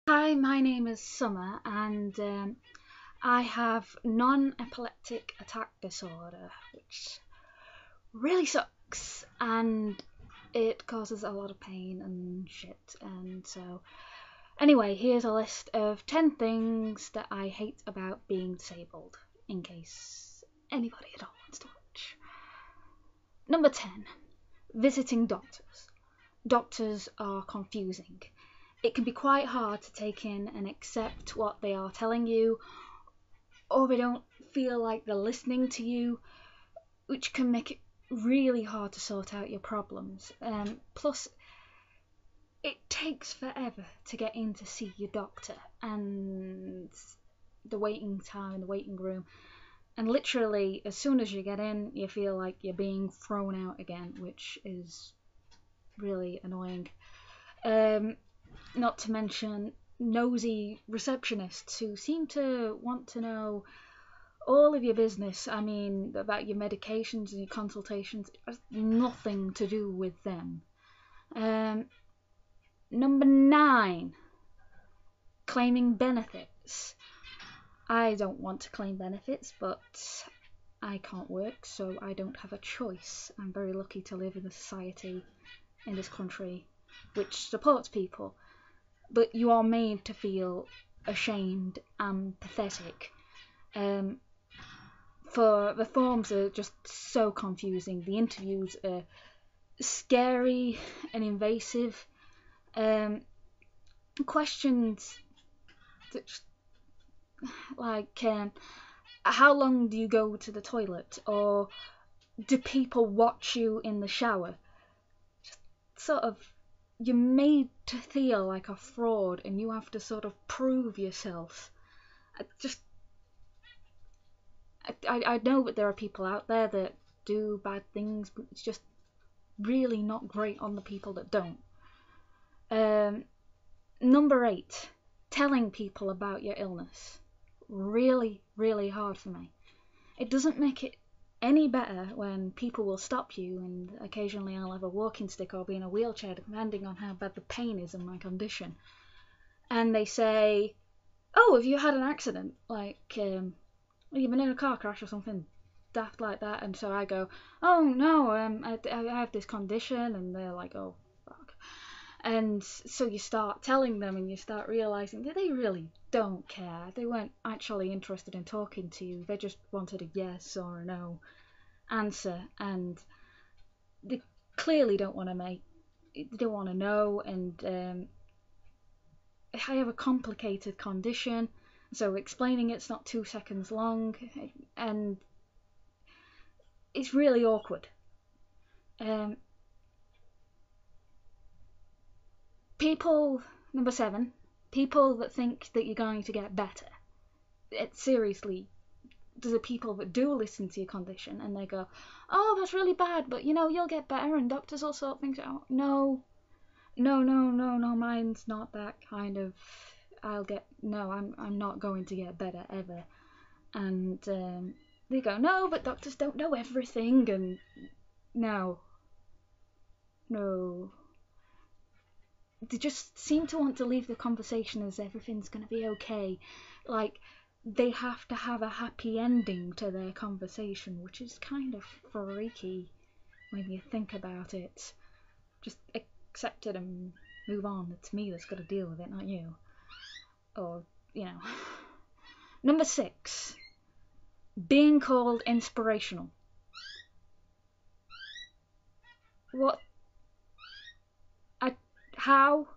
Hi, my name is Summer, and I have non-epileptic attack disorder, which really sucks, and it causes a lot of pain and shit. And so, anyway, here's a list of 10 things that I hate about being disabled, in case anybody at all wants to watch. Number 10, visiting doctors. Doctors are confusing. It can be quite hard to take in and accept what they are telling you, or they don't feel like they're listening to you, which can make it really hard to sort out your problems. Plus, it takes forever to get in to see your doctor, and the waiting time in the waiting room. And literally, as soon as you get in, you feel like you're being thrown out again, which is really annoying. Not to mention nosy receptionists who seem to want to know all of your business. I mean, about your medications and your consultations. It has nothing to do with them. Um, Number 9, claiming benefits. I don't want to claim benefits, but I can't work, so I don't have a choice. I'm very lucky to live in a society in this country which supports people, but you are made to feel ashamed and pathetic. For the forms are just so confusing. The interviews are scary and invasive. Questions that like how long do you go to the toilet, or do people watch you in the shower? Just sort of, you're made to feel like a fraud, and you have to sort of prove yourself. I know that there are people out there that do bad things, but it's just really not great on the people that don't. Number 8, telling people about your illness. Really, really hard for me. It doesn't make it any better when people will stop you, and occasionally I'll have a walking stick or be in a wheelchair, depending on how bad the pain is in my condition. And they say, "Oh, have you had an accident? Like, you've been in a car crash or something daft like that?" And so I go, "Oh no, I have this condition," and they're like, "Oh fuck." And so you start telling them, and you start realizing that they really don't care. They weren't actually interested in talking to you. They just wanted a yes or a no answer, and they clearly don't want to they don't want to know. And I have a complicated condition, so explaining it's not 2 seconds long, and it's really awkward. Um, People, number 7, people that think that you're going to get better. Seriously, there's people that do listen to your condition and they go, "Oh, that's really bad, but you'll get better and doctors will sort things out." No, no, no, no, no, mine's not that kind of. No, I'm not going to get better ever. And they go, "No, but doctors don't know everything," and no, no. They just seem to want to leave the conversation as everything's going to be okay. Like, they have to have a happy ending to their conversation, which is kind of freaky when you think about it. Just accept it and move on. It's me that's got to deal with it, not you. Or, you know. Number 6, being called inspirational. What? How?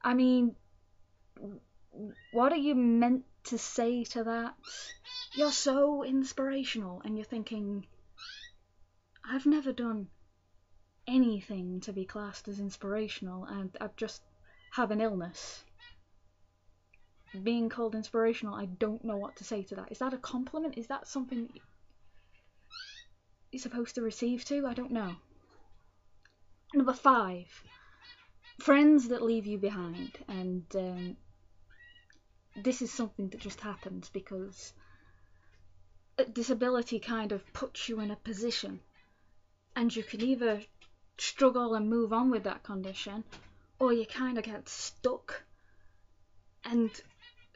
I mean, what are you meant to say to that? You're so inspirational, and you're thinking, I've never done anything to be classed as inspirational, and I just have an illness. Being called inspirational, I don't know what to say to that. Is that a compliment? Is that something you're supposed to receive too? I don't know. Number 5, friends that leave you behind. And this is something that just happens because disability kind of puts you in a position, and you can either struggle and move on with that condition, or you kind of get stuck. And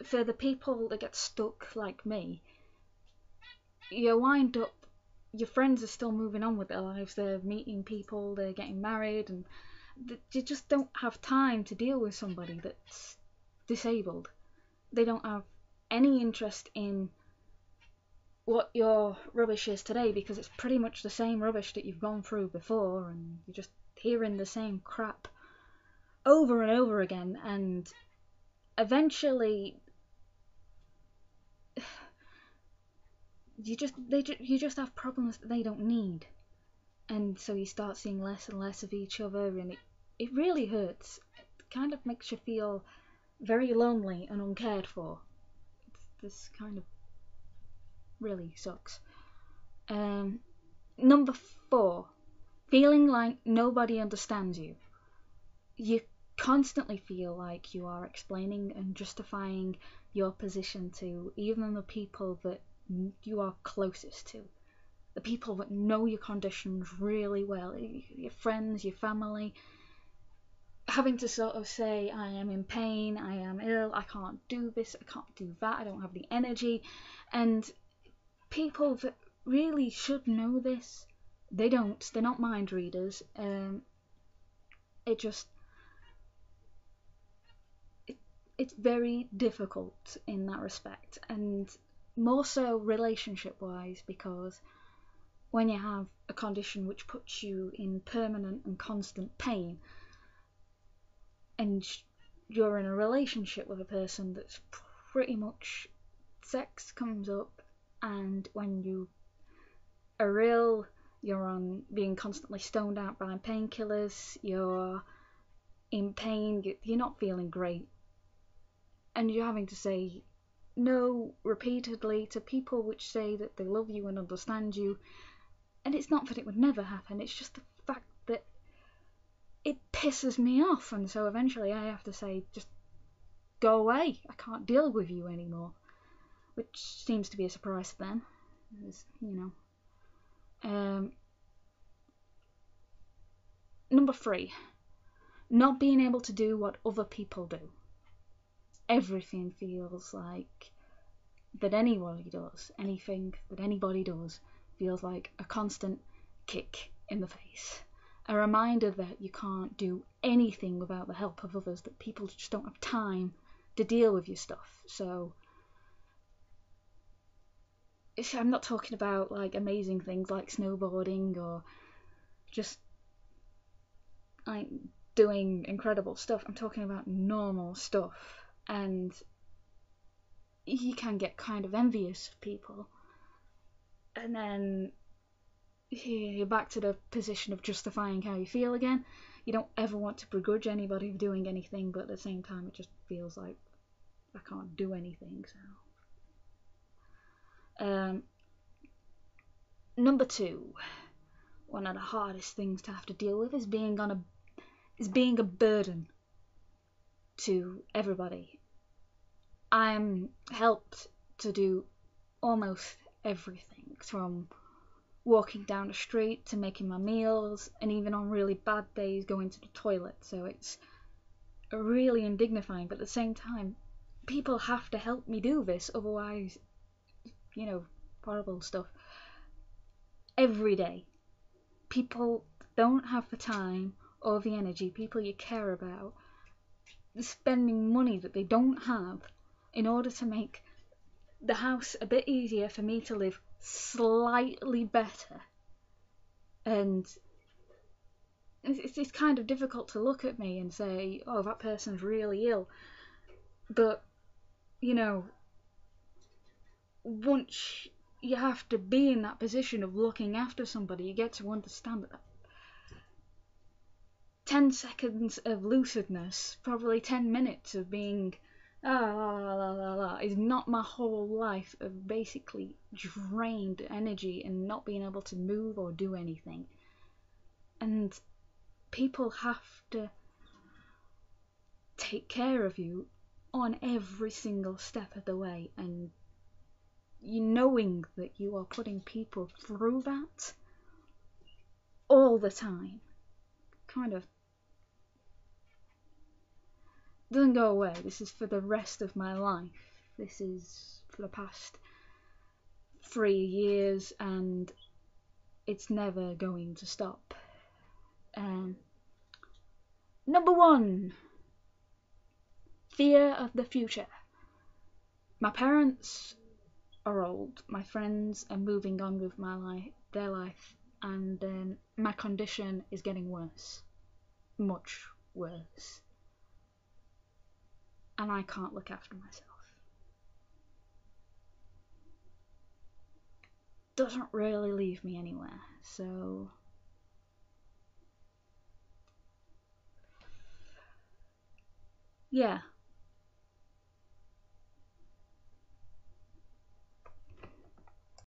for the people that get stuck like me, you wind up, your friends are still moving on with their lives, they're meeting people, they're getting married, and you just don't have time to deal with somebody that's disabled. They don't have any interest in what your rubbish is today, because it's pretty much the same rubbish that you've gone through before, and you're just hearing the same crap over and over again, and eventually you just have problems that they don't need, and so you start seeing less and less of each other, and it really hurts. It kind of makes you feel very lonely and uncared for. This kind of really sucks. Number 4, feeling like nobody understands you. You constantly feel like you are explaining and justifying your position to even the people that you are closest to, the people that know your conditions really well, your friends, your family, having to sort of say, I am in pain, I am ill, I can't do this, I can't do that, I don't have the energy. And people that really should know this, they don't. They're not mind readers. It's very difficult in that respect, and more so relationship wise, because when you have a condition which puts you in permanent and constant pain, and you're in a relationship with a person that's pretty much, sex comes up, and when you are ill, you're on being constantly stoned out by painkillers, you're in pain, you're not feeling great, and you're having to say no repeatedly to people which say that they love you and understand you. And it's not that it would never happen, it's just the fact that it pisses me off, and so eventually I have to say, just go away, I can't deal with you anymore, which seems to be a surprise to them, Number 3, not being able to do what other people do. Everything feels like that anybody does, anything that anybody does feels like a constant kick in the face. A reminder that you can't do anything without the help of others, that people just don't have time to deal with your stuff. So I'm not talking about like amazing things like snowboarding or just like doing incredible stuff. I'm talking about normal stuff, and you can get kind of envious of people, and then you're back to the position of justifying how you feel again. You don't ever want to begrudge anybody for doing anything, but at the same time it just feels like I can't do anything. So number 2, one of the hardest things to have to deal with is being a burden to everybody. I'm helped to do almost everything, from walking down the street to making my meals, and even on really bad days going to the toilet. So it's really undignifying, but at the same time people have to help me do this, otherwise, horrible stuff. Every day, people don't have the time or the energy, people you care about, spending money that they don't have in order to make the house a bit easier for me to live slightly better. And it's kind of difficult to look at me and say, oh, that person's really ill, but once you have to be in that position of looking after somebody, you get to understand that 10 seconds of lucidness, probably 10 minutes of being is not my whole life of basically drained energy and not being able to move or do anything. And people have to take care of you on every single step of the way, and knowing that you are putting people through that all the time kind of doesn't go away. This is for the rest of my life. This is for the past 3 years, and it's never going to stop. Number 1, fear of the future. My parents are old. My friends are moving on with their life, and my condition is getting worse, much worse, and I can't look after myself. Doesn't really leave me anywhere, so yeah.